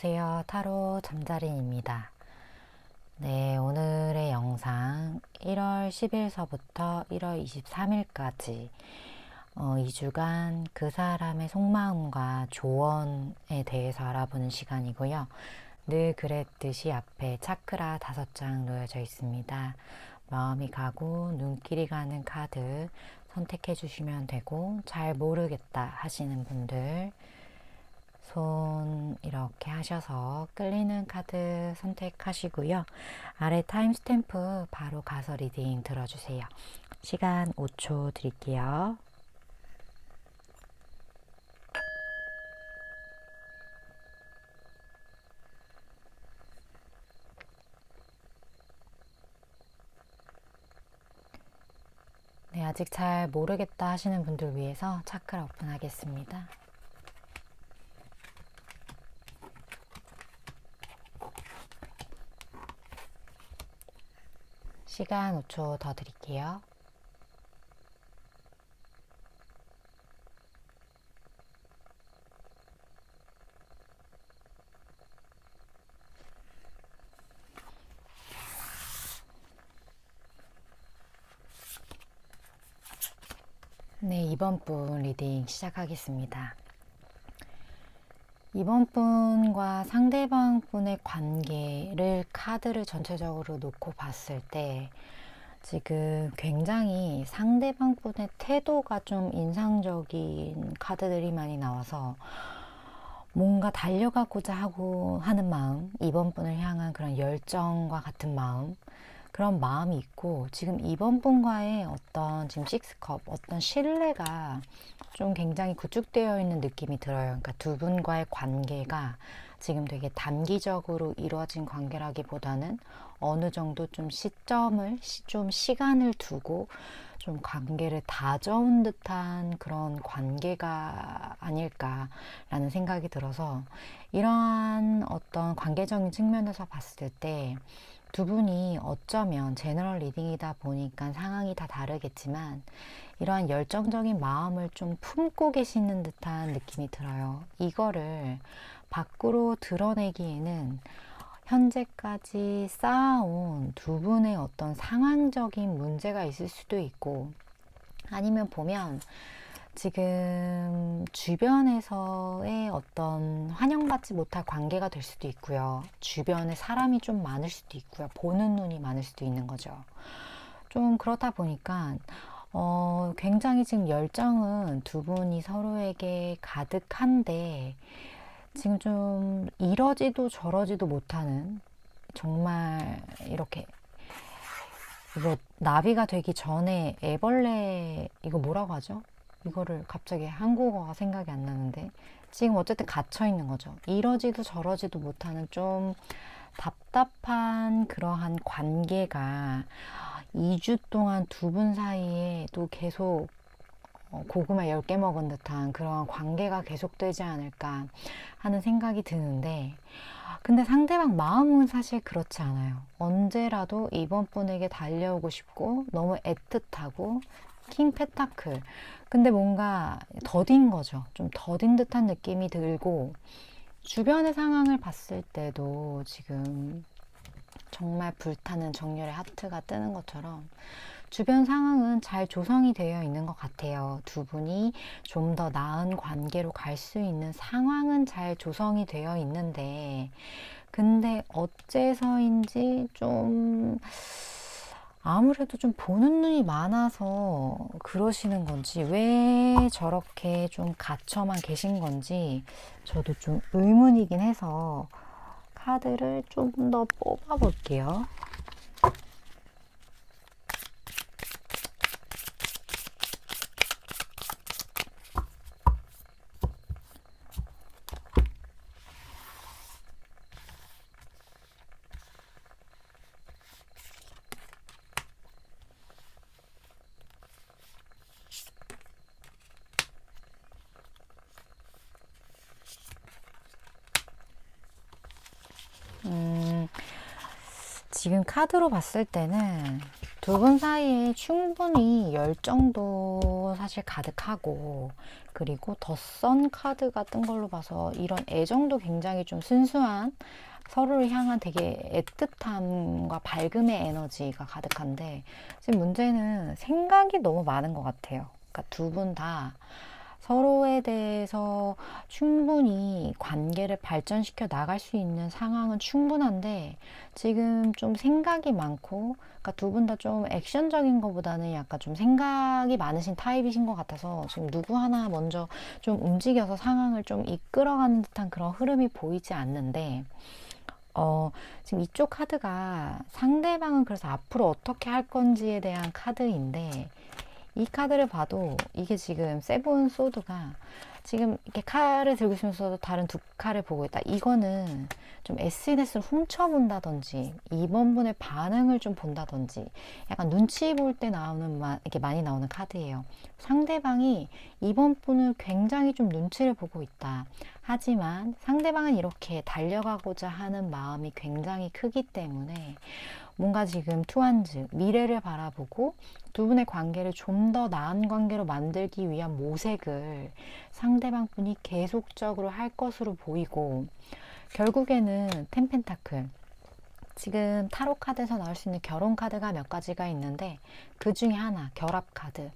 안녕하세요. 타로 잠자린입니다. 네, 오늘의 영상 1월 10일서부터 1월 23일까지 2주간 그 사람의 속마음과 조언에 대해서 알아보는 시간이고요. 늘 그랬듯이 앞에 차크라 5장 놓여져 있습니다. 마음이 가고 눈길이 가는 카드 선택해 주시면 되고, 잘 모르겠다 하시는 분들 손 이렇게 하셔서 끌리는 카드 선택하시고요. 아래 타임스탬프 바로 가서 리딩 들어주세요. 시간 5초 드릴게요. 네, 아직 잘 모르겠다 하시는 분들 위해서 차크라 오픈하겠습니다. 시간 5초 더 드릴게요. 네, 이번 분 리딩 시작하겠습니다. 이번 분과 상대방 분의 관계를 카드를 전체적으로 놓고 봤을 때 지금 굉장히 상대방 분의 태도가 좀 인상적인 카드들이 많이 나와서 뭔가 달려가고자 하는 마음, 이번 분을 향한 그런 열정과 같은 마음, 그런 마음이 있고, 지금 이번 분과의 어떤 지금 식스컵, 어떤 신뢰가 좀 굉장히 구축되어 있는 느낌이 들어요. 그러니까 두 분과의 관계가 지금 되게 단기적으로 이루어진 관계라기보다는 어느 정도 좀 좀 시간을 두고 좀 관계를 다져온 듯한 그런 관계가 아닐까라는 생각이 들어서, 이러한 어떤 관계적인 측면에서 봤을 때 두 분이 어쩌면 제너럴 리딩이다 보니까 상황이 다 다르겠지만 이러한 열정적인 마음을 좀 품고 계시는 듯한 느낌이 들어요. 이거를 밖으로 드러내기에는 현재까지 쌓아온 두 분의 어떤 상황적인 문제가 있을 수도 있고, 아니면 보면 지금 주변에서의 어떤 환영받지 못할 관계가 될 수도 있고요. 주변에 사람이 좀 많을 수도 있고요. 보는 눈이 많을 수도 있는 거죠. 좀 그렇다 보니까 굉장히 지금 열정은 두 분이 서로에게 가득한데, 지금 좀 이러지도 저러지도 못하는, 정말 이렇게, 이거 나비가 되기 전에 애벌레, 이거 뭐라고 하죠? 이거를 갑자기 한국어가 생각이 안 나는데, 지금 어쨌든 갇혀 있는 거죠. 이러지도 저러지도 못하는 좀 답답한 그러한 관계가 2주 동안 두 분 사이에 또 계속 고구마 10개 먹은 듯한 그런 관계가 계속되지 않을까 하는 생각이 드는데, 근데 상대방 마음은 사실 그렇지 않아요. 언제라도 이번 분에게 달려오고 싶고 너무 애틋하고, 킹 페타클. 근데 뭔가 더딘 거죠. 좀 더딘 듯한 느낌이 들고, 주변의 상황을 봤을 때도 지금 정말 불타는 정열의 하트가 뜨는 것처럼 주변 상황은 잘 조성이 되어 있는 것 같아요. 두 분이 좀 더 나은 관계로 갈 수 있는 상황은 잘 조성이 되어 있는데, 근데 어째서인지 좀 아무래도 좀 보는 눈이 많아서 그러시는 건지, 왜 저렇게 좀 갇혀만 계신 건지 저도 좀 의문이긴 해서 카드를 좀 더 뽑아 볼게요. 지금 카드로 봤을 때는 두 분 사이에 충분히 열정도 사실 가득하고, 그리고 더 선 카드가 뜬 걸로 봐서 이런 애정도 굉장히 좀 순수한, 서로를 향한 되게 애틋함과 밝음의 에너지가 가득한데, 지금 문제는 생각이 너무 많은 것 같아요. 그러니까 두 분 다 서로에 대해서 충분히 관계를 발전시켜 나갈 수 있는 상황은 충분한데, 지금 좀 생각이 많고, 그러니까 두 분 다 좀 액션적인 것보다는 약간 좀 생각이 많으신 타입이신 것 같아서, 지금 누구 하나 먼저 좀 움직여서 상황을 좀 이끌어가는 듯한 그런 흐름이 보이지 않는데, 지금 이쪽 카드가 상대방은 그래서 앞으로 어떻게 할 건지에 대한 카드인데, 이 카드를 봐도 이게 지금 세븐 소드가 지금 이렇게 칼을 들고 있으면서도 다른 두 칼을 보고 있다. 이거는 좀 SNS를 훔쳐본다든지, 이번 분의 반응을 좀 본다든지, 약간 눈치 볼 때 나오는, 이렇게 많이 나오는 카드예요. 상대방이 이번 분을 굉장히 좀 눈치를 보고 있다. 하지만 상대방은 이렇게 달려가고자 하는 마음이 굉장히 크기 때문에 뭔가 지금 투한즈, 미래를 바라보고 두 분의 관계를 좀 더 나은 관계로 만들기 위한 모색을 상대방 분이 계속적으로 할 것으로 보이고, 결국에는 텐펜타클, 지금 타로 카드에서 나올 수 있는 결혼 카드가 몇 가지가 있는데, 그 중에 하나, 결합 카드.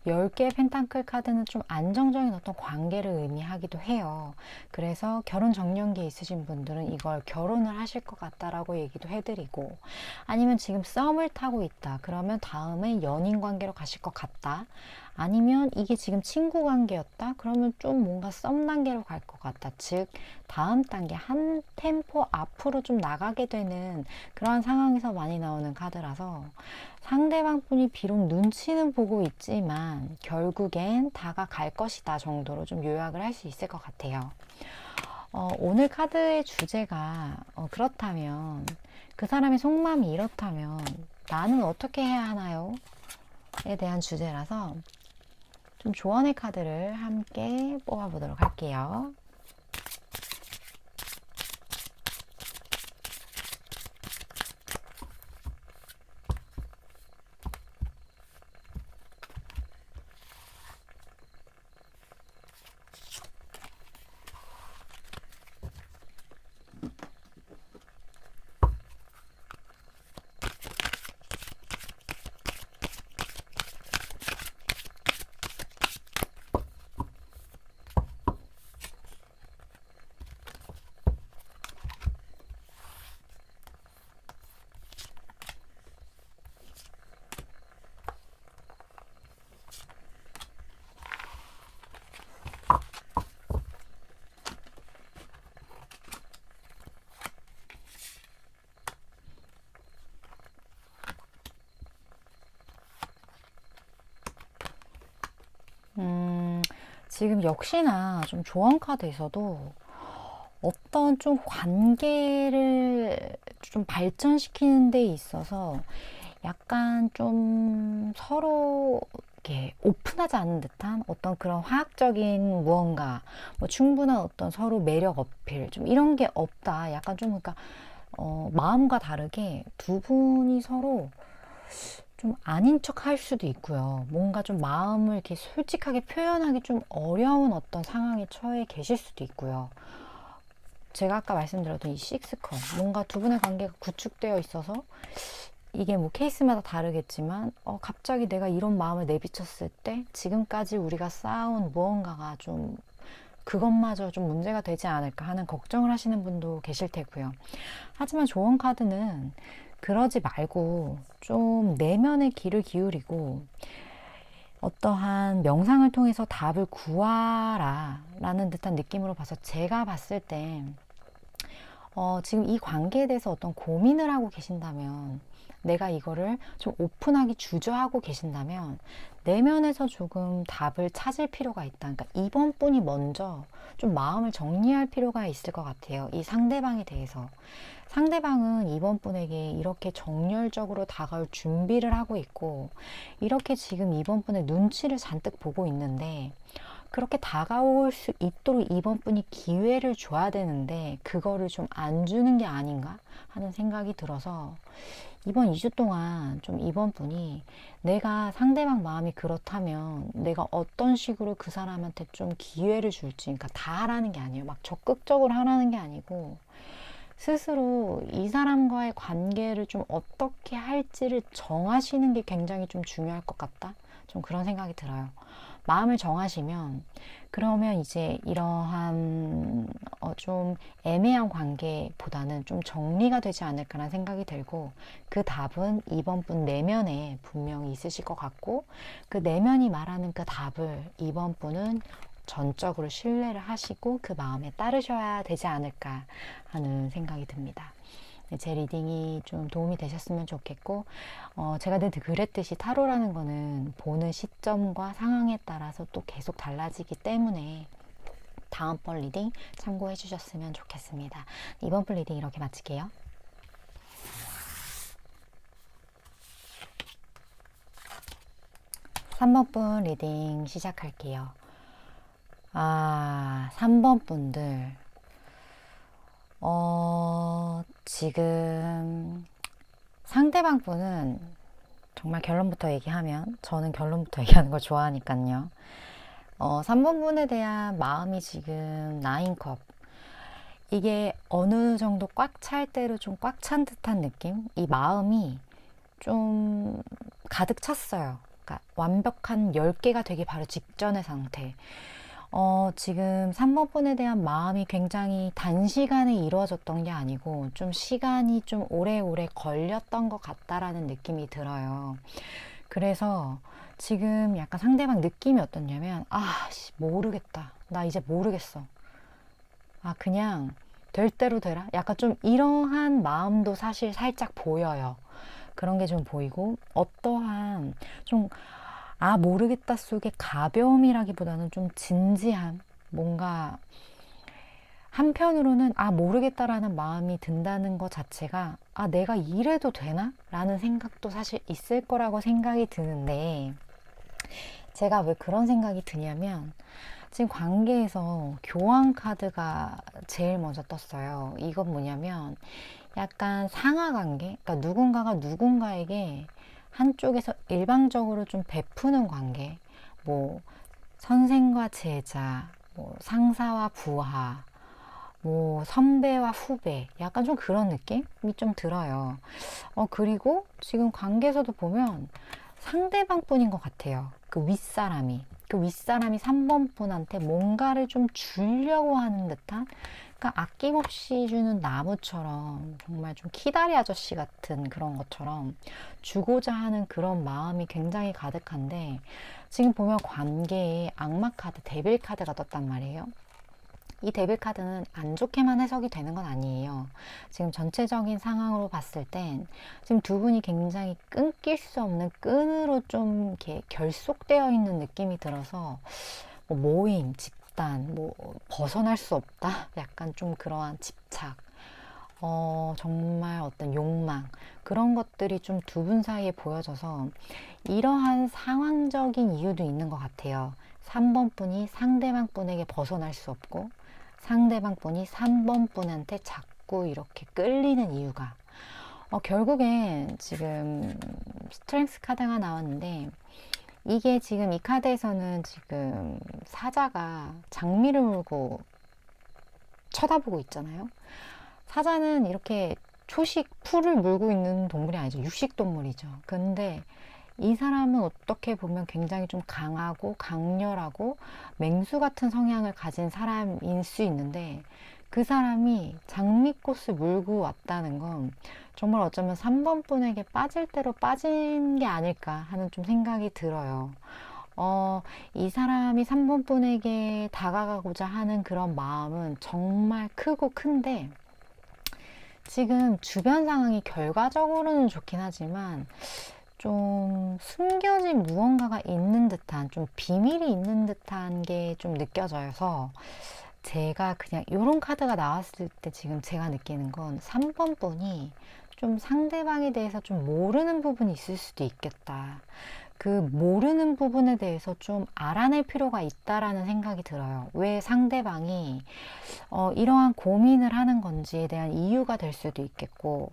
10개의 펜타클 카드는 좀 안정적인 어떤 관계를 의미하기도 해요. 그래서 결혼 정년기에 있으신 분들은 이걸 결혼을 하실 것 같다라고 얘기도 해드리고, 아니면 지금 썸을 타고 있다. 그러면 다음에 연인 관계로 가실 것 같다. 아니면 이게 지금 친구 관계였다. 그러면 좀 뭔가 썸 단계로 갈 것 같다. 즉, 다음 단계 한 템포 앞으로 좀 나가게 되는 그러한 상황에서 많이 나오는 카드라서, 상대방 분이 비록 눈치는 보고 있지만 결국엔 다가갈 것이다 정도로 좀 요약을 할 수 있을 것 같아요. 오늘 카드의 주제가 그렇다면, 그 사람의 속마음이 이렇다면 나는 어떻게 해야 하나요? 에 대한 주제라서 좀 조언의 카드를 함께 뽑아보도록 할게요. 지금 역시나 좀 조언 카드에서도 어떤 좀 관계를 좀 발전시키는 데 있어서 약간 좀 서로 이렇게 오픈하지 않은 듯한 어떤 그런 화학적인 무언가, 뭐 충분한 어떤 서로 매력 어필, 좀 이런 게 없다. 약간 좀, 그러니까 마음과 다르게 두 분이 서로 좀 아닌 척 할 수도 있고요. 뭔가 좀 마음을 이렇게 솔직하게 표현하기 좀 어려운 어떤 상황에 처해 계실 수도 있고요. 제가 아까 말씀드렸던 이 식스컵, 뭔가 두 분의 관계가 구축되어 있어서, 이게 뭐 케이스마다 다르겠지만 갑자기 내가 이런 마음을 내비쳤을 때 지금까지 우리가 쌓아온 무언가가 좀, 그것마저 좀 문제가 되지 않을까 하는 걱정을 하시는 분도 계실 테고요. 하지만 조언 카드는 그러지 말고 좀 내면의 귀를 기울이고 어떠한 명상을 통해서 답을 구하라 라는 듯한 느낌으로 봐서, 제가 봤을 때 지금 이 관계에 대해서 어떤 고민을 하고 계신다면, 내가 이거를 좀 오픈하게 주저하고 계신다면 내면에서 조금 답을 찾을 필요가 있다. 그러니까 이번 분이 먼저 좀 마음을 정리할 필요가 있을 것 같아요. 이 상대방에 대해서. 상대방은 이번 분에게 이렇게 정열적으로 다가올 준비를 하고 있고, 이렇게 지금 이번 분의 눈치를 잔뜩 보고 있는데, 그렇게 다가올 수 있도록 이번 분이 기회를 줘야 되는데 그거를 좀 안 주는 게 아닌가 하는 생각이 들어서 이번 2주 동안 좀 이번 분이 내가 상대방 마음이 그렇다면 내가 어떤 식으로 그 사람한테 좀 기회를 줄지, 그러니까 다 하라는 게 아니에요. 막 적극적으로 하라는 게 아니고 스스로 이 사람과의 관계를 좀 어떻게 할지를 정하시는 게 굉장히 좀 중요할 것 같다. 좀 그런 생각이 들어요. 마음을 정하시면 그러면 이제 이러한 좀 애매한 관계보다는 좀 정리가 되지 않을까라는 생각이 들고, 그 답은 이번 분 내면에 분명히 있으실 것 같고, 그 내면이 말하는 그 답을 이번 분은 전적으로 신뢰를 하시고 그 마음에 따르셔야 되지 않을까 하는 생각이 듭니다. 제 리딩이 좀 도움이 되셨으면 좋겠고, 제가 늘 그랬듯이 타로라는 거는 보는 시점과 상황에 따라서 또 계속 달라지기 때문에 다음번 리딩 참고해 주셨으면 좋겠습니다. 이번 번 리딩 이렇게 마칠게요. (3번) 분 리딩 시작할게요. 3번 분들 지금 상대방 분은 정말 결론부터 얘기하면, 저는 결론부터 얘기하는 걸 좋아하니까요. 3번 분에 대한 마음이 지금 9컵. 이게 어느 정도 꽉 찰 대로 좀 꽉 찬 듯한 느낌? 이 마음이 좀 가득 찼어요. 그러니까 완벽한 10개가 되기 바로 직전의 상태. 지금 3번 분에 대한 마음이 굉장히 단시간에 이루어졌던 게 아니고 좀 시간이 좀 오래오래 걸렸던 것 같다라는 느낌이 들어요. 그래서 지금 약간 상대방 느낌이 어떻냐면, 모르겠다. 나 이제 모르겠어. 그냥 될 대로 되라? 약간 좀 이러한 마음도 사실 살짝 보여요. 그런 게 좀 보이고, 어떠한 좀 모르겠다 속에 가벼움이라기보다는 좀 진지함, 뭔가 한편으로는 모르겠다라는 마음이 든다는 것 자체가 내가 이래도 되나? 라는 생각도 사실 있을 거라고 생각이 드는데, 제가 왜 그런 생각이 드냐면 지금 관계에서 교환 카드가 제일 먼저 떴어요. 이건 뭐냐면 약간 상하 관계, 그러니까 누군가가 누군가에게 한쪽에서 일방적으로 좀 베푸는 관계, 뭐 선생과 제자, 뭐 상사와 부하, 뭐 선배와 후배, 약간 좀 그런 느낌이 좀 들어요. 그리고 지금 관계에서도 보면 상대방 분인 것 같아요. 그 윗사람이 3번 분한테 뭔가를 좀 주려고 하는 듯한, 그러니까 아낌없이 주는 나무처럼, 정말 좀 키다리 아저씨 같은 그런 것처럼 주고자 하는 그런 마음이 굉장히 가득한데, 지금 보면 관계에 악마 카드, 데빌 카드가 떴단 말이에요. 이 데빌 카드는 안 좋게만 해석이 되는 건 아니에요. 지금 전체적인 상황으로 봤을 땐 지금 두 분이 굉장히 끊길 수 없는 끈으로 좀 이렇게 결속되어 있는 느낌이 들어서, 뭐 모임, 집단, 뭐 벗어날 수 없다? 약간 좀 그러한 집착, 정말 어떤 욕망, 그런 것들이 좀 두 분 사이에 보여져서 이러한 상황적인 이유도 있는 것 같아요. 3번 분이 상대방 분에게 벗어날 수 없고 상대방 분이 3번 분한테 자꾸 이렇게 끌리는 이유가, 결국엔 지금 스트렝스 카드가 나왔는데, 이게 지금 이 카드에서는 지금 사자가 장미를 물고 쳐다보고 있잖아요. 사자는 이렇게 초식 풀을 물고 있는 동물이 아니죠. 육식 동물이죠. 근데 이 사람은 어떻게 보면 굉장히 좀 강하고 강렬하고 맹수 같은 성향을 가진 사람일 수 있는데, 그 사람이 장미꽃을 물고 왔다는 건 정말 어쩌면 3번 분에게 빠질 대로 빠진 게 아닐까 하는 좀 생각이 들어요. 이 사람이 3번 분에게 다가가고자 하는 그런 마음은 정말 크고 큰데, 지금 주변 상황이 결과적으로는 좋긴 하지만 좀 숨겨진 무언가가 있는 듯한, 좀 비밀이 있는 듯한 게 좀 느껴져서, 제가 그냥 이런 카드가 나왔을 때 지금 제가 느끼는 건 3번 분이 좀 상대방에 대해서 좀 모르는 부분이 있을 수도 있겠다. 그 모르는 부분에 대해서 좀 알아낼 필요가 있다라는 생각이 들어요. 왜 상대방이 이러한 고민을 하는 건지에 대한 이유가 될 수도 있겠고,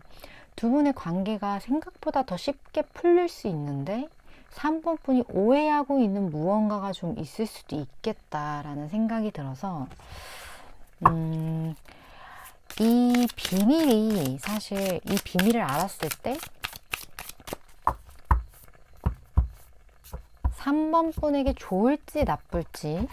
두 분의 관계가 생각보다 더 쉽게 풀릴 수 있는데 3번 분이 오해하고 있는 무언가가 좀 있을 수도 있겠다라는 생각이 들어서 이 비밀이 사실 이 비밀을 알았을 때 3번 분에게 좋을지 나쁠지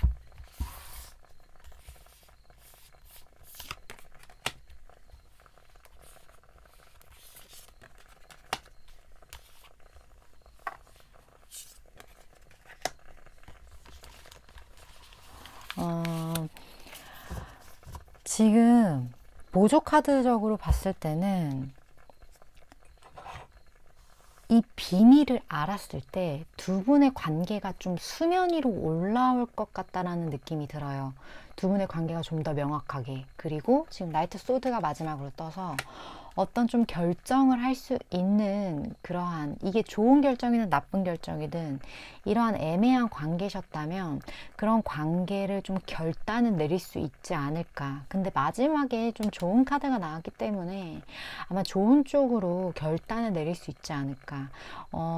지금 보조 카드적으로 봤을 때는 이 비밀을 알았을 때 두 분의 관계가 좀 수면 위로 올라올 것 같다라는 느낌이 들어요. 두 분의 관계가 좀 더 명확하게. 그리고 지금 나이트 소드가 마지막으로 떠서 어떤 좀 결정을 할 수 있는 그러한, 이게 좋은 결정이든 나쁜 결정이든 이러한 애매한 관계셨다면 그런 관계를 좀 결단은 내릴 수 있지 않을까. 근데 마지막에 좀 좋은 카드가 나왔기 때문에 아마 좋은 쪽으로 결단을 내릴 수 있지 않을까.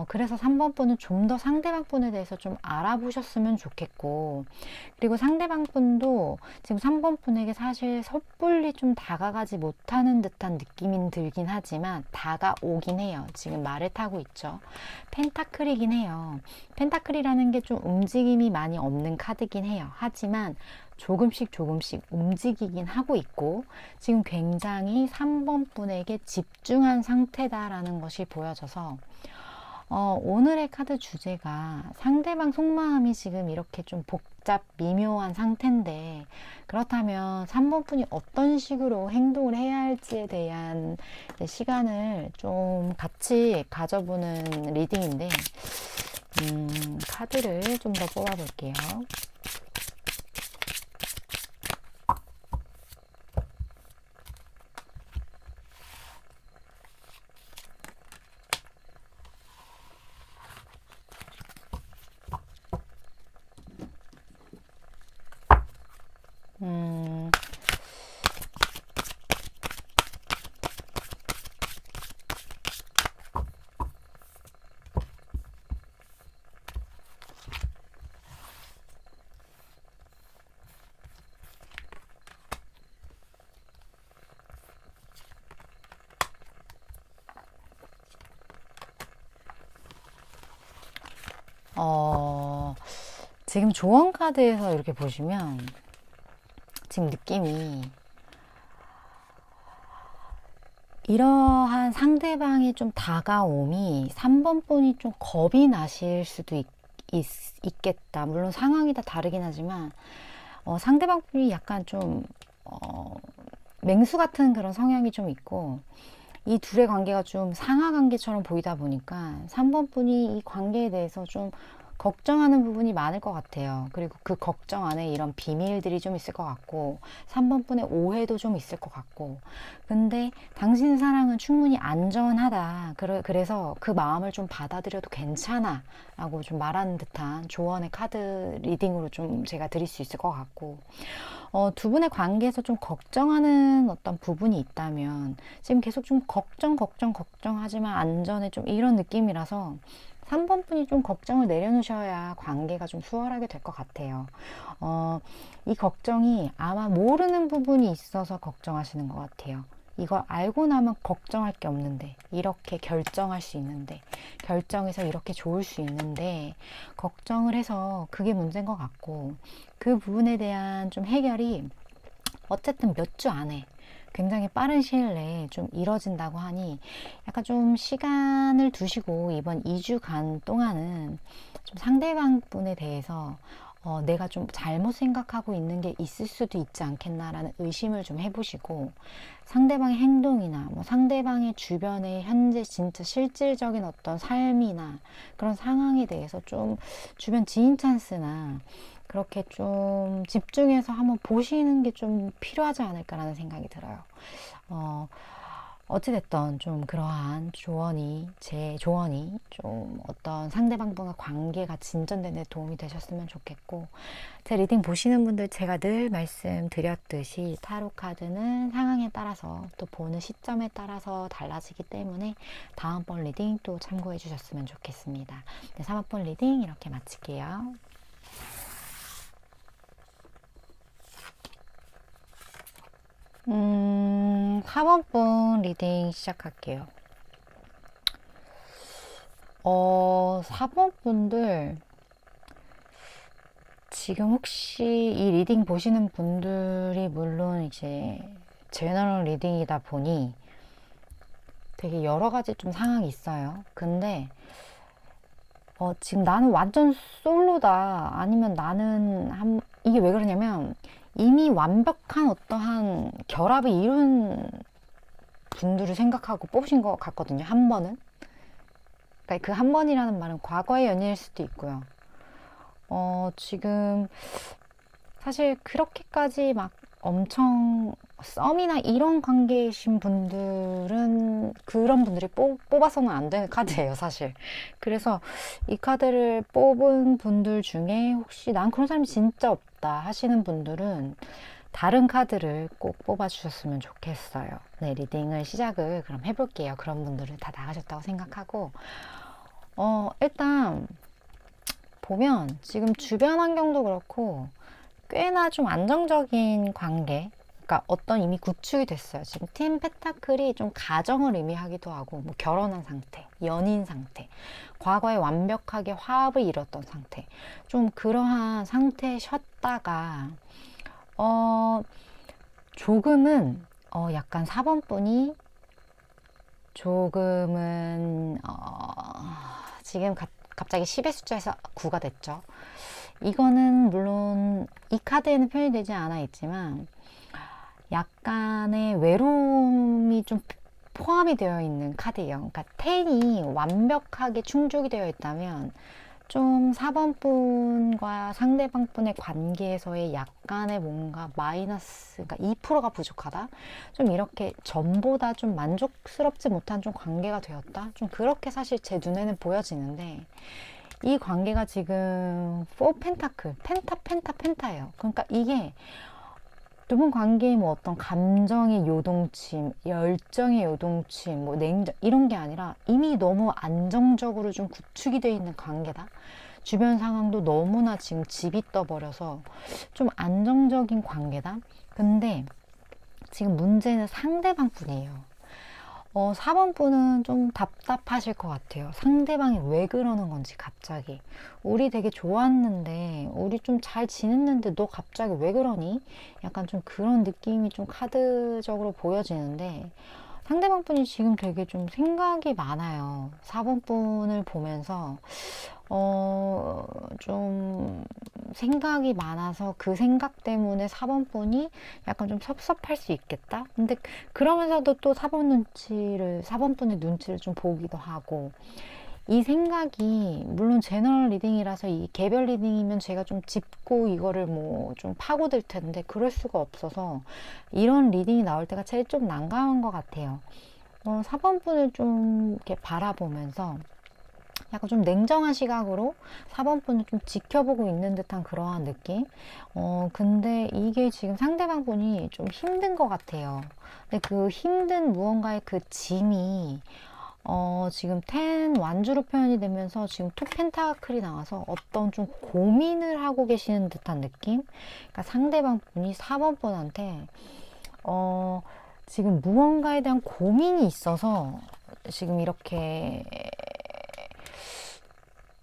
그래서 3번 분은 좀 더 상대방 분에 대해서 좀 알아보셨으면 좋겠고, 그리고 상대방 분도 지금 3번 분에게 사실 섣불리 좀 다가가지 못하는 듯한 느낌이 들긴 하지만 다가오긴 해요. 지금 말을 타고 있죠. 펜타클이긴 해요. 펜타클이라는 게 좀 움직임이 많이 없는 카드긴 해요. 하지만 조금씩 움직이긴 하고 있고, 지금 굉장히 3번 분에게 집중한 상태다라는 것이 보여져서 오늘의 카드 주제가 상대방 속마음이 지금 이렇게 좀 복잡 미묘한 상태인데, 그렇다면 3번 분이 어떤 식으로 행동을 해야 할지에 대한 시간을 좀 같이 가져보는 리딩인데, 카드를 좀 더 뽑아볼게요. 지금 조언 카드에서 이렇게 보시면 지금 느낌이 이러한 상대방의 좀 다가옴이 3번 분이 좀 겁이 나실 수도 있겠다. 물론 상황이 다 다르긴 하지만 상대방 분이 약간 좀 맹수 같은 그런 성향이 좀 있고, 이 둘의 관계가 좀 상하 관계처럼 보이다 보니까 3번 분이 이 관계에 대해서 좀 걱정하는 부분이 많을 것 같아요. 그리고 그 걱정 안에 이런 비밀들이 좀 있을 것 같고, 3번 분의 오해도 좀 있을 것 같고, 근데 당신의 사랑은 충분히 안전하다. 그래서 그 마음을 좀 받아들여도 괜찮아 라고 좀 말하는 듯한 조언의 카드 리딩으로 좀 제가 드릴 수 있을 것 같고, 두 분의 관계에서 좀 걱정하는 어떤 부분이 있다면 지금 계속 좀 걱정하지만 안전해, 좀 이런 느낌이라서 3번 분이 좀 걱정을 내려놓으셔야 관계가 좀 수월하게 될 것 같아요. 이 걱정이 아마 모르는 부분이 있어서 걱정하시는 것 같아요. 이걸 알고 나면 걱정할 게 없는데, 이렇게 결정할 수 있는데, 결정해서 이렇게 좋을 수 있는데 걱정을 해서 그게 문제인 것 같고, 그 부분에 대한 좀 해결이 어쨌든 몇 주 안에 굉장히 빠른 시일 내에 좀 이뤄진다고 하니, 약간 좀 시간을 두시고 이번 2주간 동안은 좀 상대방 분에 대해서 내가 좀 잘못 생각하고 있는 게 있을 수도 있지 않겠나라는 의심을 좀 해보시고, 상대방의 행동이나 뭐 상대방의 주변의 현재 진짜 실질적인 어떤 삶이나 그런 상황에 대해서 좀 주변 지인 찬스나 그렇게 좀 집중해서 한번 보시는 게 좀 필요하지 않을까라는 생각이 들어요. 어찌됐든 좀 그러한 제 조언이 좀 어떤 상대방과의 관계가 진전되는 데 도움이 되셨으면 좋겠고, 제 리딩 보시는 분들 제가 늘 말씀드렸듯이 타로 카드는 상황에 따라서 또 보는 시점에 따라서 달라지기 때문에 다음번 리딩 또 참고해 주셨으면 좋겠습니다. 네, 3번 리딩 이렇게 마칠게요. 4번 분 리딩 시작할게요. 4번 분들 지금 혹시 이 리딩 보시는 분들이 물론 이제 제너럴 리딩이다 보니 되게 여러 가지 좀 상황이 있어요. 근데 지금 나는 완전 솔로다, 아니면 이게 왜 그러냐면 이미 완벽한 어떠한 결합을 이룬 분들을 생각하고 뽑으신 것 같거든요. 한 번은. 그러니까 그 한 번이라는 말은 과거의 연인일 수도 있고요. 지금 사실 그렇게까지 막 엄청 썸이나 이런 관계이신 분들은 그런 분들이 뽑아서는 안 되는 카드예요, 사실. 그래서 이 카드를 뽑은 분들 중에 혹시 난 그런 사람이 진짜 없다 하시는 분들은 다른 카드를 꼭 뽑아주셨으면 좋겠어요. 네, 리딩을 시작을 그럼 해볼게요. 그런 분들은 다 나가셨다고 생각하고, 일단 보면 지금 주변 환경도 그렇고 꽤나 좀 안정적인 관계, 그러니까 어떤 이미 구축이 됐어요. 지금 팀 펜타클이 좀 가정을 의미하기도 하고, 뭐 결혼한 상태, 연인 상태, 과거에 완벽하게 화합을 이뤘던 상태, 좀 그러한 상태셨다가 조금은 약간 4번 분이 조금은 지금 갑자기 10의 숫자에서 9가 됐죠. 이거는 물론 이 카드에는 표현이 되지 않아 있지만 약간의 외로움이 좀 포함이 되어 있는 카드예요. 그러니까 10이 완벽하게 충족이 되어 있다면 좀 4번 분과 상대방 분의 관계에서의 약간의 뭔가 마이너스, 그러니까 2%가 부족하다? 좀 이렇게 전보다 좀 만족스럽지 못한 좀 관계가 되었다? 좀 그렇게 사실 제 눈에는 보여지는데, 이 관계가 지금 4 펜타클, 펜타예요. 그러니까 이게 두 분 관계에 뭐 어떤 감정의 요동침, 열정의 요동침, 뭐 냉정, 이런 게 아니라 이미 너무 안정적으로 좀 구축이 되어 있는 관계다. 주변 상황도 너무나 지금 집이 떠버려서 좀 안정적인 관계다. 근데 지금 문제는 상대방 분이에요. 4번 분은 좀 답답하실 것 같아요. 상대방이 왜 그러는 건지 갑자기. 우리 되게 좋았는데, 우리 좀 잘 지냈는데 너 갑자기 왜 그러니? 약간 좀 그런 느낌이 좀 카드적으로 보여지는데, 상대방 분이 지금 되게 좀 생각이 많아요. 4번 분을 보면서 좀 생각이 많아서 그 생각 때문에 4번 분이 약간 좀 섭섭할 수 있겠다. 근데 그러면서도 또 4번 분의 눈치를 좀 보기도 하고, 이 생각이 물론 제너럴 리딩이라서 이 개별 리딩이면 제가 좀 짚고 이거를 뭐 좀 파고들 텐데 그럴 수가 없어서 이런 리딩이 나올 때가 제일 좀 난감한 것 같아요. 4번 분을 좀 이렇게 바라보면서 약간 좀 냉정한 시각으로 4번 분을 좀 지켜보고 있는 듯한 그러한 느낌? 근데 이게 지금 상대방 분이 좀 힘든 것 같아요. 근데 그 힘든 무언가의 그 짐이 지금 10 완주로 표현이 되면서 지금 2 펜타클이 나와서 어떤 좀 고민을 하고 계시는 듯한 느낌? 그러니까 상대방 분이 4번 분한테 지금 무언가에 대한 고민이 있어서 지금 이렇게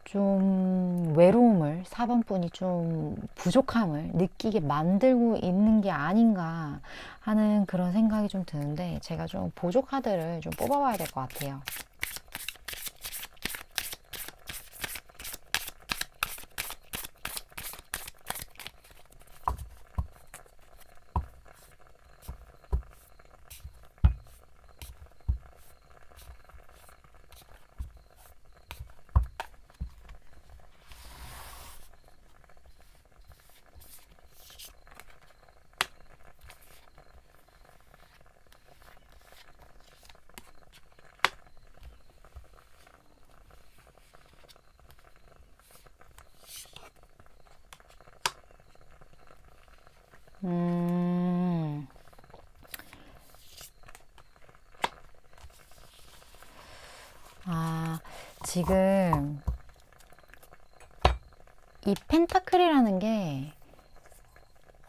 좀 외로움을 4번 분이 좀 부족함을 느끼게 만들고 있는 게 아닌가 하는 그런 생각이 좀 드는데, 제가 좀 보조 카드를 좀 뽑아봐야 될 것 같아요. 아, 지금 이 펜타클이라는 게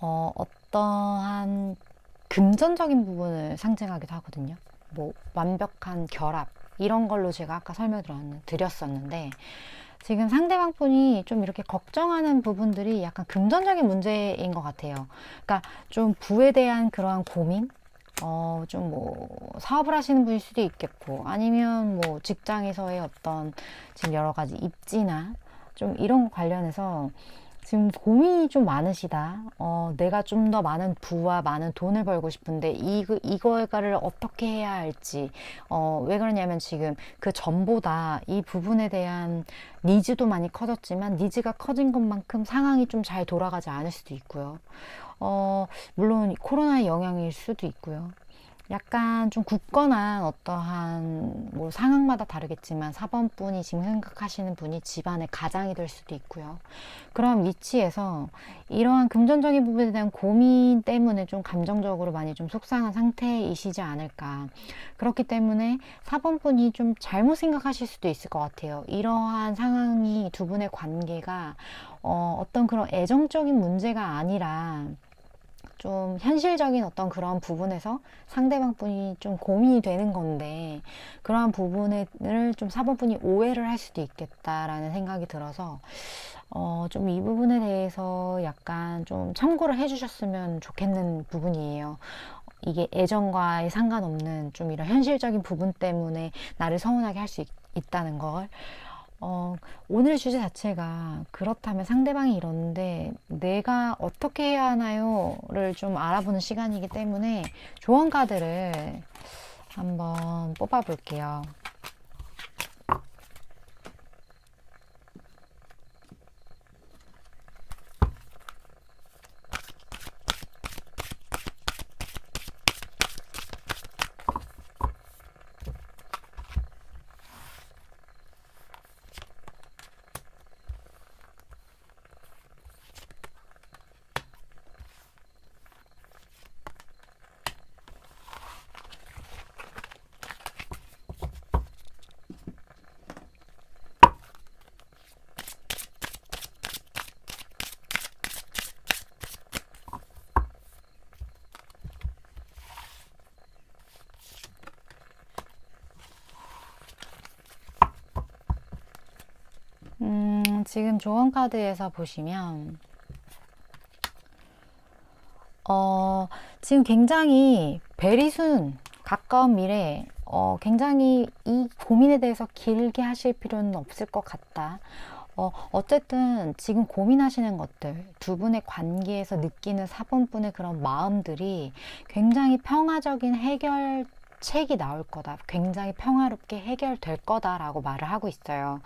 어떠한 금전적인 부분을 상징하기도 하거든요. 뭐 완벽한 결합 이런 걸로 제가 아까 설명드렸었는데 지금 상대방 분이 좀 이렇게 걱정하는 부분들이 약간 금전적인 문제인 것 같아요. 그러니까 좀 부에 대한 그러한 고민, 좀 뭐 사업을 하시는 분일 수도 있겠고 아니면 뭐 직장에서의 어떤 지금 여러 가지 입지나 좀 이런 거 관련해서 지금 고민이 좀 많으시다. 내가 좀 더 많은 부와 많은 돈을 벌고 싶은데 이거를 어떻게 해야 할지. 왜 그러냐면 지금 그 전보다 이 부분에 대한 니즈도 많이 커졌지만 니즈가 커진 것만큼 상황이 좀 잘 돌아가지 않을 수도 있고요. 물론 코로나의 영향일 수도 있고요. 약간 좀 굳건한 어떠한 뭐 상황마다 다르겠지만 4번 분이 지금 생각하시는 분이 집안의 가장이 될 수도 있고요. 그런 위치에서 이러한 금전적인 부분에 대한 고민 때문에 좀 감정적으로 많이 좀 속상한 상태이시지 않을까. 그렇기 때문에 4번 분이 좀 잘못 생각하실 수도 있을 것 같아요. 이러한 상황이 두 분의 관계가 어떤 그런 애정적인 문제가 아니라 좀 현실적인 어떤 그런 부분에서 상대방 분이 좀 고민이 되는 건데 그러한 부분을 좀 4번 분이 오해를 할 수도 있겠다라는 생각이 들어서 좀 이 부분에 대해서 약간 좀 참고를 해주셨으면 좋겠는 부분이에요. 이게 애정과의 상관없는 좀 이런 현실적인 부분 때문에 나를 서운하게 할 수 있다는 걸 오늘 주제 자체가 그렇다면 상대방이 이러는데 내가 어떻게 해야 하나요?를 좀 알아보는 시간이기 때문에 조언 카드를 한번 뽑아 볼게요. 지금 조언 카드에서 보시면 지금 굉장히 베리순 가까운 미래 굉장히 이 고민에 대해서 길게 하실 필요는 없을 것 같다. 어쨌든 지금 고민하시는 것들, 두 분의 관계에서 느끼는 4번 분의 그런 마음들이 굉장히 평화적인 해결책이 나올 거다. 굉장히 평화롭게 해결될 거다라고 말을 하고 있어요.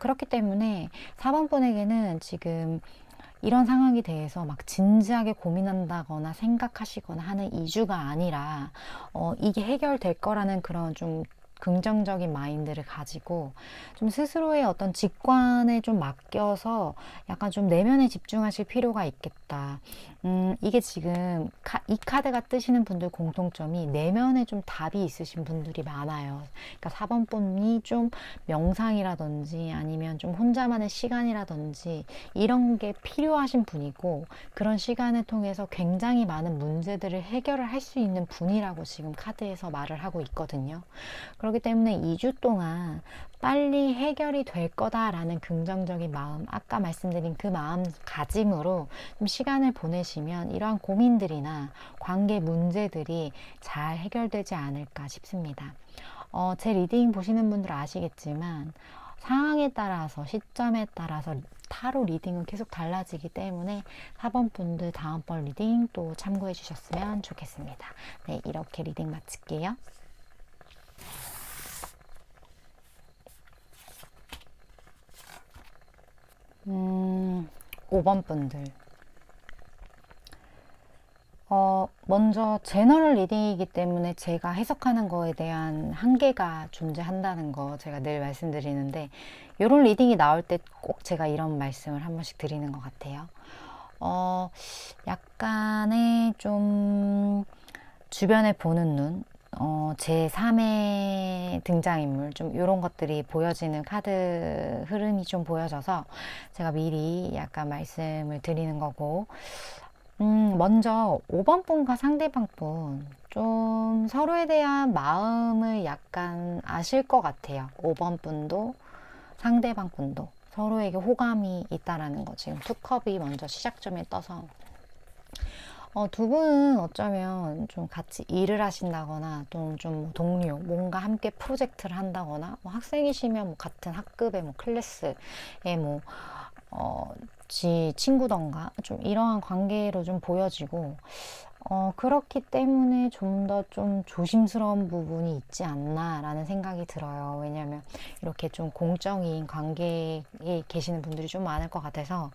그렇기 때문에 4번 분에게는 지금 이런 상황에 대해서 막 진지하게 고민한다거나 생각하시거나 하는 이주가 아니라 이게 해결될 거라는 그런 좀 긍정적인 마인드를 가지고 좀 스스로의 어떤 직관에 좀 맡겨서 약간 좀 내면에 집중하실 필요가 있겠다. 이게 지금 이 카드가 뜨시는 분들 공통점이 내면에 좀 답이 있으신 분들이 많아요. 그러니까 4번 분이 좀 명상이라든지 아니면 좀 혼자만의 시간이라든지 이런 게 필요하신 분이고 그런 시간을 통해서 굉장히 많은 문제들을 해결을 할 수 있는 분이라고 지금 카드에서 말을 하고 있거든요. 그렇기 때문에 2주 동안 빨리 해결이 될 거다라는 긍정적인 마음, 아까 말씀드린 그 마음가짐으로 좀 시간을 보내시면 이러한 고민들이나 관계 문제들이 잘 해결되지 않을까 싶습니다. 제 리딩 보시는 분들 아시겠지만 상황에 따라서 시점에 따라서 타로 리딩은 계속 달라지기 때문에 4번 분들 다음번 리딩 또 참고해 주셨으면 좋겠습니다. 네, 이렇게 리딩 마칠게요. 5번 분들. 먼저 제너럴 리딩이기 때문에 제가 해석하는 거에 대한 한계가 존재한다는 거 제가 늘 말씀드리는데 이런 리딩이 나올 때 꼭 제가 이런 말씀을 한 번씩 드리는 것 같아요. 약간의 좀 주변에 보는 눈, 제3의 사람의 등장인물 좀 이런 것들이 보여지는 카드 흐름이 좀 보여져서 제가 미리 약간 말씀을 드리는 거고, 먼저 5번 분과 상대방 분 좀 서로에 대한 마음을 약간 아실 것 같아요. 5번 분도 상대방 분도 서로에게 호감이 있다라는 거. 지금 투컵이 먼저 시작점에 떠서 두 분은 어쩌면 좀 같이 일을 하신다거나 좀 동료, 뭔가 함께 프로젝트를 한다거나, 뭐 학생이시면 뭐 같은 학급의 뭐 클래스에 뭐 친구던가 좀 이러한 관계로 좀 보여지고, 그렇기 때문에 좀 더 좀 조심스러운 부분이 있지 않나라는 생각이 들어요. 왜냐하면 이렇게 좀 공적인 관계에 계시는 분들이 좀 많을 것 같아서,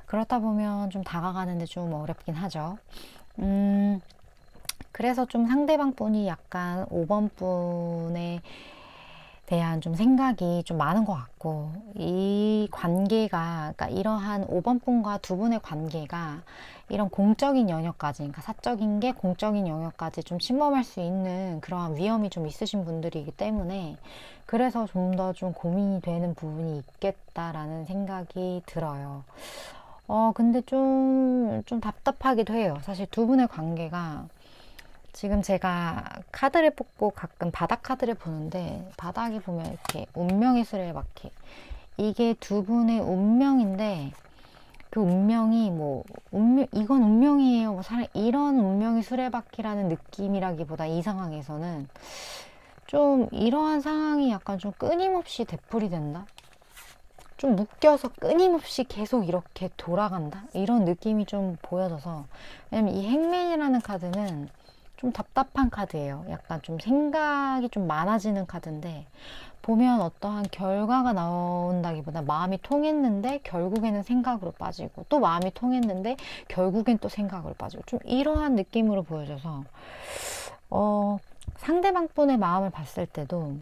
그렇다 보면 좀 다가가는데 좀 어렵긴 하죠. 그래서 좀 상대방 분이 약간 5번 분에 대한 좀 생각이 좀 많은 것 같고, 이 관계가, 그러니까 이러한 5번 분과 두 분의 관계가 이런 공적인 영역까지, 그러니까 사적인 게 공적인 영역까지 좀 침범할 수 있는 그러한 위험이 좀 있으신 분들이기 때문에, 그래서 좀 더 좀 고민이 되는 부분이 있겠다라는 생각이 들어요. 근데 좀 답답하기도 해요. 사실 두 분의 관계가, 지금 제가 카드를 뽑고 가끔 바닥 카드를 보는데, 바닥에 보면 이렇게 운명의 수레바퀴, 이게 두 분의 운명인데, 그 운명이 뭐 이건 운명이에요, 뭐 이런 운명의 수레바퀴라는 느낌이라기보다, 이 상황에서는 좀 이러한 상황이 약간 좀 끊임없이 되풀이 된다, 좀 묶여서 끊임없이 계속 이렇게 돌아간다, 이런 느낌이 좀 보여져서. 왜냐면 이 행맨이라는 카드는 좀 답답한 카드예요. 약간 좀 생각이 좀 많아지는 카드인데, 보면 어떠한 결과가 나온다기보다 마음이 통했는데 결국에는 생각으로 빠지고, 또 마음이 통했는데 결국엔 또 생각으로 빠지고, 좀 이러한 느낌으로 보여져서 상대방 분의 마음을 봤을 때도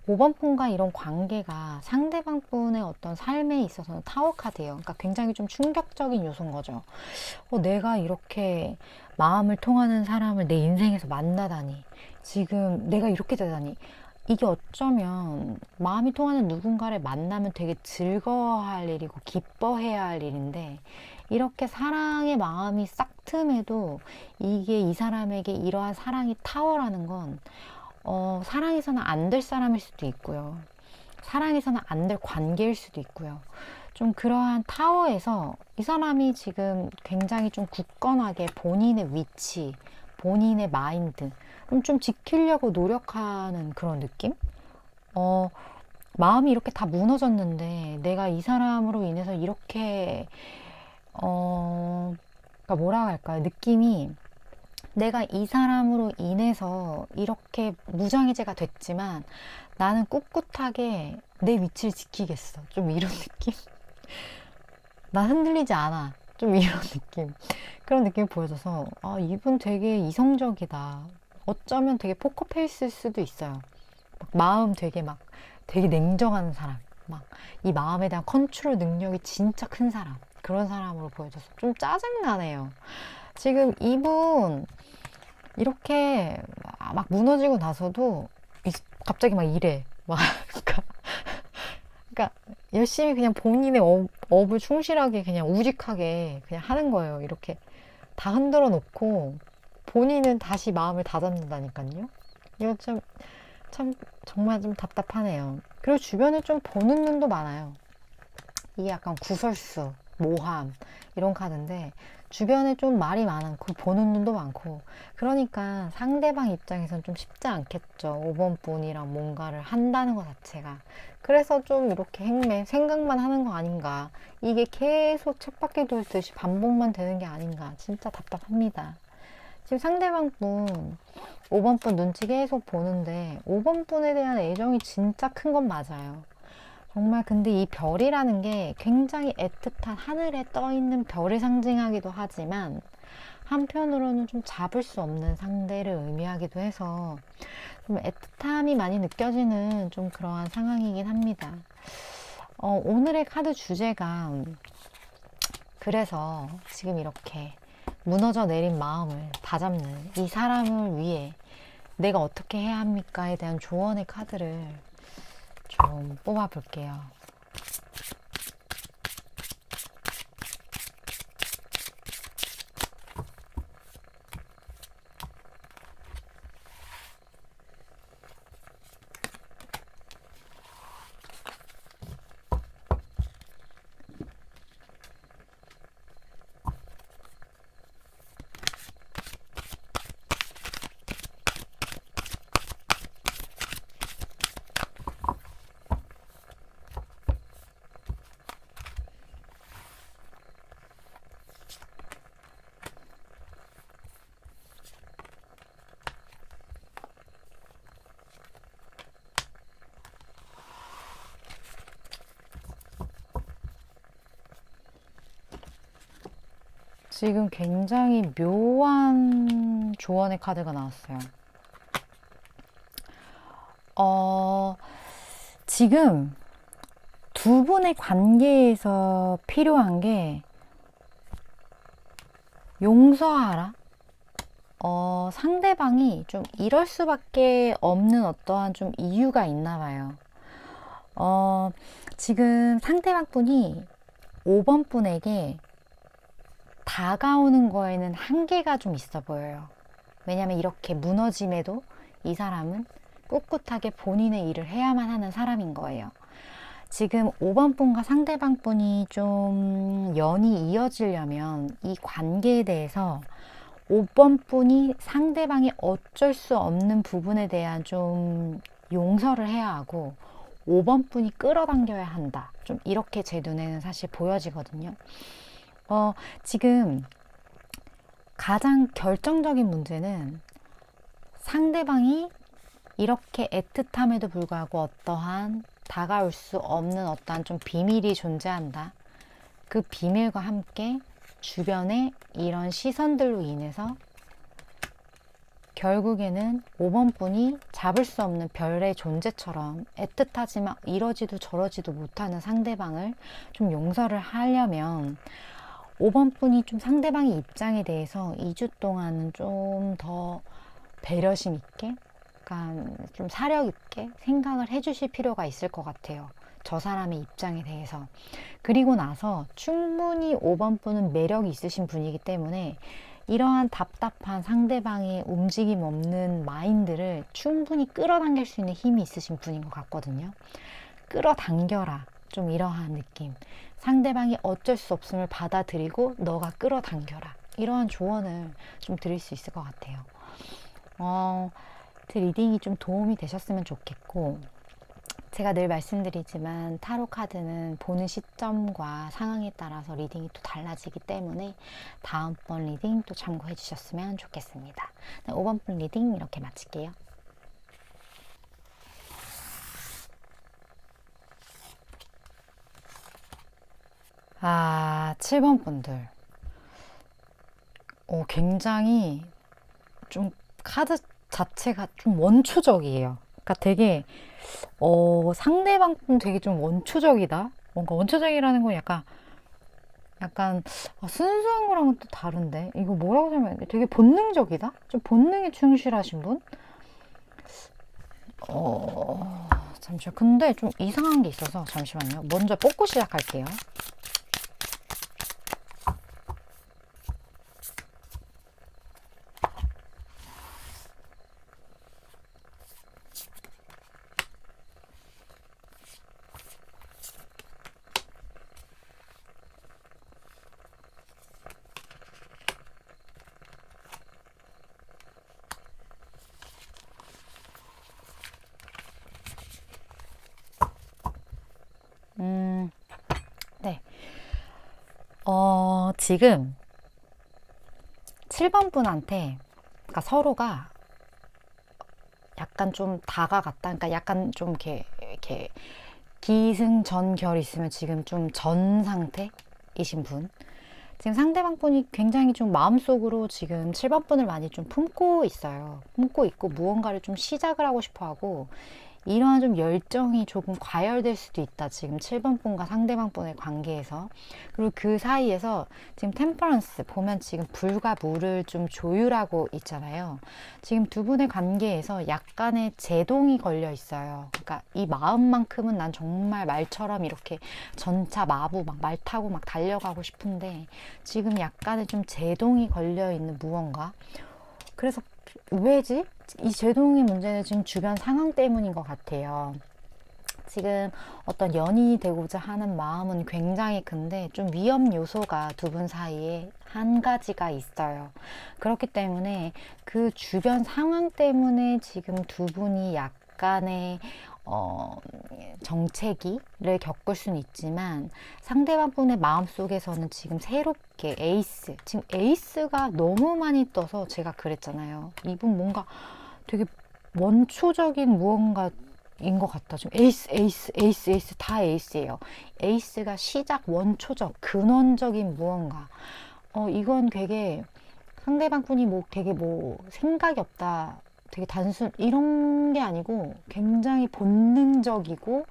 5번 분과 이런 관계가 상대방 분의 어떤 삶에 있어서는 타워 카드예요. 그러니까 굉장히 좀 충격적인 요소인 거죠. 내가 이렇게 마음을 통하는 사람을 내 인생에서 만나다니, 지금 내가 이렇게 되다니, 이게 어쩌면 마음이 통하는 누군가를 만나면 되게 즐거워할 일이고 기뻐해야 할 일인데, 이렇게 사랑의 마음이 싹 틈에도 이게 이 사람에게 이러한 사랑이 타워라는 건, 사랑해서는 안 될 사람일 수도 있고요, 사랑해서는 안 될 관계일 수도 있고요. 좀 그러한 타워에서 이 사람이 지금 굉장히 좀 굳건하게 본인의 위치, 본인의 마인드 좀 지키려고 노력하는 그런 느낌? 마음이 이렇게 다 무너졌는데 내가 이 사람으로 인해서 이렇게, 그러니까 뭐라 할까요? 느낌이, 내가 이 사람으로 인해서 이렇게 무장해제가 됐지만 나는 꿋꿋하게 내 위치를 지키겠어, 좀 이런 느낌? 나 흔들리지 않아, 좀 이런 느낌. 그런 느낌이 보여져서, 이분 되게 이성적이다, 어쩌면 되게 포커페이스일 수도 있어요. 마음 되게 냉정한 사람, 막 이 마음에 대한 컨트롤 능력이 진짜 큰 사람, 그런 사람으로 보여져서 좀 짜증나네요. 지금 이분 이렇게 막 무너지고 나서도 갑자기 막 이래, 막 그러니까 열심히 그냥 본인의 업을 충실하게 그냥 우직하게 그냥 하는 거예요. 이렇게 다 흔들어 놓고 본인은 다시 마음을 다잡는다니까요. 이거 참 정말 좀 답답하네요. 그리고 주변에 좀 보는 눈도 많아요. 이게 약간 구설수, 모함 이런 카드인데, 주변에 좀 말이 많고 보는 눈도 많고, 그러니까 상대방 입장에선 좀 쉽지 않겠죠. 5번 분이랑 뭔가를 한다는 것 자체가. 그래서 좀 이렇게 생각만 하는 거 아닌가, 이게 계속 쳇바퀴 돌듯이 반복만 되는 게 아닌가, 진짜 답답합니다. 지금 상대방 분 5번 분 눈치 계속 보는데 5번 분에 대한 애정이 진짜 큰 건 맞아요. 정말. 근데 이 별이라는 게 굉장히 애틋한 하늘에 떠 있는 별을 상징하기도 하지만, 한편으로는 좀 잡을 수 없는 상대를 의미하기도 해서 좀 애틋함이 많이 느껴지는 좀 그러한 상황이긴 합니다. 오늘의 카드 주제가, 그래서 지금 이렇게 무너져 내린 마음을 다잡는 이 사람을 위해 내가 어떻게 해야 합니까에 대한 조언의 카드를 좀 뽑아 볼게요. 지금 굉장히 묘한 조언의 카드가 나왔어요. 지금 두 분의 관계에서 필요한 게 용서하라. 상대방이 좀 이럴 수밖에 없는 어떠한 좀 이유가 있나 봐요. 지금 상대방 분이 5번 분에게 다가오는 거에는 한계가 좀 있어 보여요. 왜냐면 이렇게 무너짐에도 이 사람은 꿋꿋하게 본인의 일을 해야만 하는 사람인 거예요. 지금 5번 분과 상대방 분이 좀 연이 이어지려면 이 관계에 대해서 5번 분이 상대방이 어쩔 수 없는 부분에 대한 좀 용서를 해야 하고 5번 분이 끌어당겨야 한다. 좀 이렇게 제 눈에는 사실 보여지거든요. 지금 가장 결정적인 문제는 상대방이 이렇게 애틋함에도 불구하고 어떠한 다가올 수 없는 어떠한 좀 비밀이 존재한다. 그 비밀과 함께 주변에 이런 시선들로 인해서 결국에는 5번 분이 잡을 수 없는 별의 존재처럼 애틋하지만 이러지도 저러지도 못하는 상대방을 좀 용서를 하려면 5번 분이 좀 상대방의 입장에 대해서 2주 동안은 좀 더 배려심 있게, 약간 좀 사력 있게 생각을 해주실 필요가 있을 것 같아요. 저 사람의 입장에 대해서. 그리고 나서 충분히 5번 분은 매력이 있으신 분이기 때문에 이러한 답답한 상대방의 움직임 없는 마인드를 충분히 끌어당길 수 있는 힘이 있으신 분인 것 같거든요. 끌어당겨라. 좀 이러한 느낌. 상대방이 어쩔 수 없음을 받아들이고 너가 끌어당겨라. 이러한 조언을 좀 드릴 수 있을 것 같아요. 제 리딩이 좀 도움이 되셨으면 좋겠고, 제가 늘 말씀드리지만 타로 카드는 보는 시점과 상황에 따라서 리딩이 또 달라지기 때문에 다음번 리딩 또 참고해 주셨으면 좋겠습니다. 5번 분 리딩 이렇게 마칠게요. 아, 7번 분들. 굉장히 좀 카드 자체가 좀 원초적이에요. 그러니까 되게 상대방 분 되게 좀 원초적이다. 뭔가 원초적이라는 건 약간 순수한 거랑은 또 다른데 이거 뭐라고 설명해야 돼? 되게 본능적이다. 좀 본능에 충실하신 분. 잠시만. 근데 좀 이상한 게 있어서 잠시만요. 먼저 뽑고 시작할게요. 네. 지금 7번 분한테, 그러니까 서로가 약간 좀 다가갔다. 그러니까 약간 좀 이렇게 기승전결이 있으면 지금 좀 전 상태이신 분. 지금 상대방 분이 굉장히 좀 마음속으로 지금 7번 분을 많이 좀 품고 있어요. 품고 있고 무언가를 좀 시작을 하고 싶어 하고, 이러한 좀 열정이 조금 과열될 수도 있다. 지금 7번 분과 상대방 분의 관계에서. 그리고 그 사이에서 지금 템퍼런스 보면 지금 불과 물을 좀 조율하고 있잖아요. 지금 두 분의 관계에서 약간의 제동이 걸려 있어요. 그러니까 이 마음만큼은 난 정말 말처럼 이렇게 전차 마부 막 말 타고 막 달려가고 싶은데 지금 약간의 좀 제동이 걸려 있는 무언가. 그래서 왜지? 이 제동의 문제는 지금 주변 상황 때문인 것 같아요. 지금 어떤 연인이 되고자 하는 마음은 굉장히 큰데 좀 위험 요소가 두 분 사이에 한 가지가 있어요. 그렇기 때문에 그 주변 상황 때문에 지금 두 분이 약간의 정체기를 겪을 수는 있지만 상대방 분의 마음속에서는 지금 새롭게 지금 에이스가 너무 많이 떠서 제가 그랬잖아요. 이분 뭔가 되게 원초적인 무언가인 것 같다. 지금 에이스 다 에이스예요. 에이스가 시작 원초적 근원적인 무언가. 이건 되게 상대방 분이 되게 생각이 없다. 되게 단순 이런 게 아니고 굉장히 본능적이고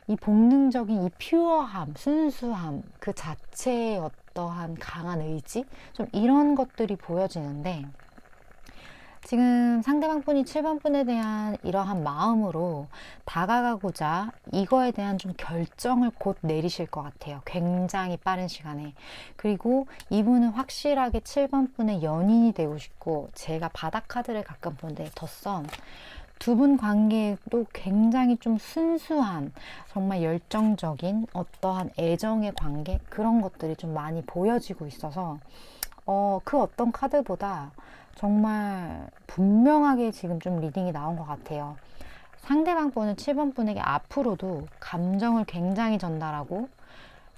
이 본능적인 이 퓨어함, 순수함 그 자체의 어떠한 강한 의지 좀 이런 것들이 보여지는데 지금 상대방 분이 7번 분에 대한 이러한 마음으로 다가가고자 이거에 대한 좀 결정을 곧 내리실 것 같아요. 굉장히 빠른 시간에. 그리고 이분은 확실하게 7번 분의 연인이 되고 싶고 제가 바닥 카드를 가끔 보는데 덧선 두 분 관계도 굉장히 좀 순수한 정말 열정적인 어떠한 애정의 관계 그런 것들이 좀 많이 보여지고 있어서 그 어떤 카드보다 정말 분명하게 지금 좀 리딩이 나온 것 같아요. 상대방 분은 7번 분에게 앞으로도 감정을 굉장히 전달하고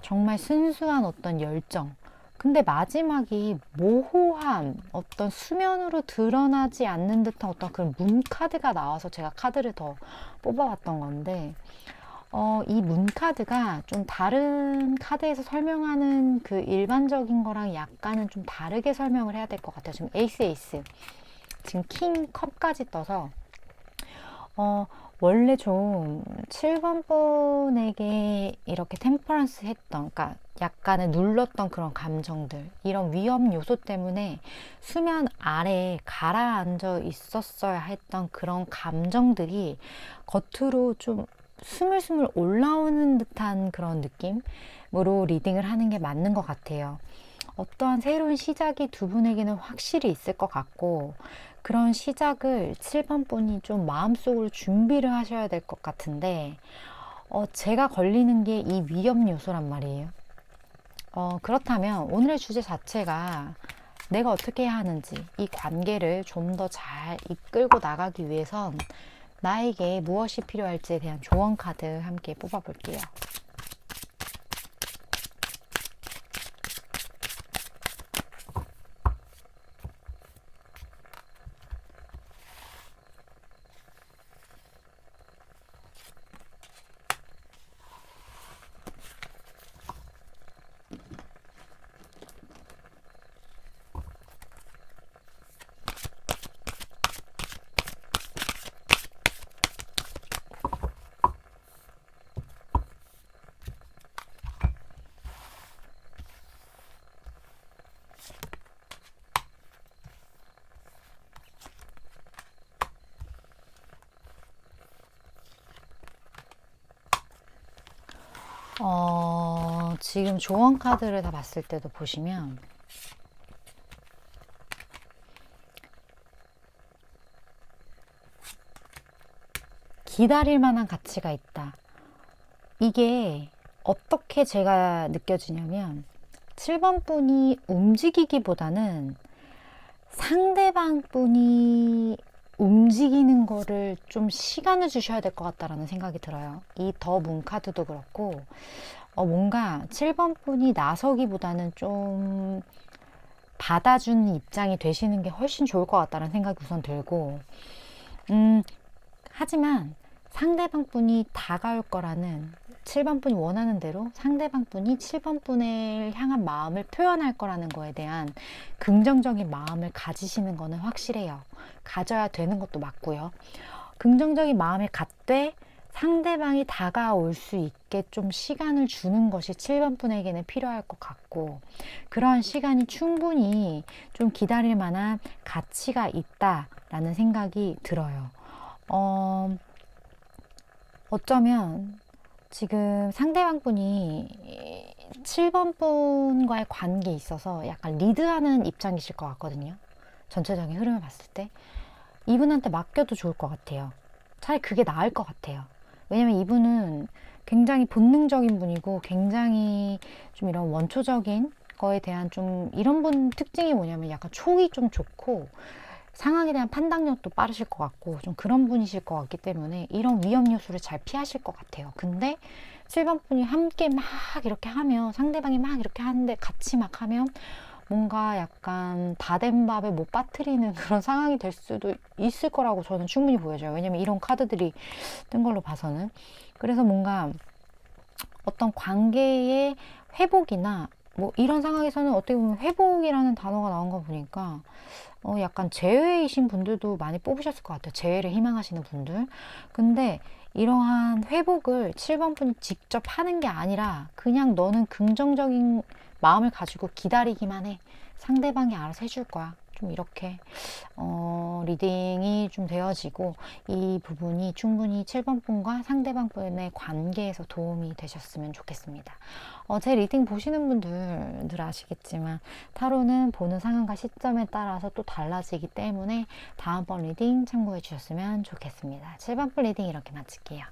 정말 순수한 어떤 열정. 근데 마지막이 모호한 어떤 수면으로 드러나지 않는 듯한 어떤 그런 문 카드가 나와서 제가 카드를 더 뽑아봤던 건데 이 문카드가 좀 다른 카드에서 설명하는 그 일반적인 거랑 약간은 좀 다르게 설명을 해야 될 것 같아요. 지금 에이스, 지금 킹 컵까지 떠서 원래 좀 7번 분에게 이렇게 템퍼런스 했던, 그러니까 약간의 눌렀던 그런 감정들, 이런 위험 요소 때문에 수면 아래에 가라앉아 있었어야 했던 그런 감정들이 겉으로 좀 스물스물 올라오는 듯한 그런 느낌으로 리딩을 하는 게 맞는 것 같아요. 어떠한 새로운 시작이 두 분에게는 확실히 있을 것 같고 그런 시작을 7번 분이 좀 마음속으로 준비를 하셔야 될 것 같은데 제가 걸리는 게 이 위험 요소란 말이에요. 그렇다면 오늘의 주제 자체가 내가 어떻게 해야 하는지 이 관계를 좀 더 잘 이끌고 나가기 위해선 나에게 무엇이 필요할지에 대한 조언 카드 함께 뽑아볼게요. 지금 조언 카드를 다 봤을 때도 보시면 기다릴 만한 가치가 있다. 이게 어떻게 제가 느껴지냐면 7번 분이 움직이기보다는 상대방 분이 움직이는 거를 좀 시간을 주셔야 될 것 같다라는 생각이 들어요. 이 더 문 카드도 그렇고 뭔가 7번 분이 나서기보다는 좀 받아주는 입장이 되시는 게 훨씬 좋을 것 같다는 생각이 우선 들고 하지만 상대방 분이 다가올 거라는 7번 분이 원하는 대로 상대방 분이 7번 분을 향한 마음을 표현할 거라는 거에 대한 긍정적인 마음을 가지시는 거는 확실해요. 가져야 되는 것도 맞고요. 긍정적인 마음을 갖되 상대방이 다가올 수 있게 좀 시간을 주는 것이 7번 분에게는 필요할 것 같고, 그러한 시간이 충분히 좀 기다릴 만한 가치가 있다라는 생각이 들어요. 어쩌면 지금 상대방 분이 7번 분과의 관계에 있어서 약간 리드하는 입장이실 것 같거든요. 전체적인 흐름을 봤을 때. 이분한테 맡겨도 좋을 것 같아요. 차라리 그게 나을 것 같아요. 왜냐면 이분은 굉장히 본능적인 분이고, 굉장히 좀 이런 원초적인 거에 대한 좀 이런 분 특징이 뭐냐면 약간 촉이 좀 좋고, 상황에 대한 판단력도 빠르실 것 같고, 좀 그런 분이실 것 같기 때문에 이런 위험 요소를 잘 피하실 것 같아요. 근데 7번 분이 함께 막 이렇게 하면, 상대방이 막 이렇게 하는데 같이 막 하면 뭔가 약간 다 된 밥에 못 빠뜨리는 그런 상황이 될 수도 있을 거라고 저는 충분히 보여져요. 왜냐면 이런 카드들이 뜬 걸로 봐서는. 그래서 뭔가 어떤 관계의 회복이나 뭐 이런 상황에서는 어떻게 보면 회복이라는 단어가 나온 거 보니까 약간 재회이신 분들도 많이 뽑으셨을 것 같아요. 재회를 희망하시는 분들. 근데 이러한 회복을 7번 분이 직접 하는 게 아니라 그냥 너는 긍정적인 마음을 가지고 기다리기만 해. 상대방이 알아서 해줄 거야. 좀 이렇게 리딩이 좀 되어지고, 이 부분이 충분히 7번 분과 상대방 분의 관계에서 도움이 되셨으면 좋겠습니다. 제 리딩 보시는 분들 늘 아시겠지만 타로는 보는 상황과 시점에 따라서 또 달라지기 때문에 다음번 리딩 참고해 주셨으면 좋겠습니다. 7번 분 리딩 이렇게 마칠게요.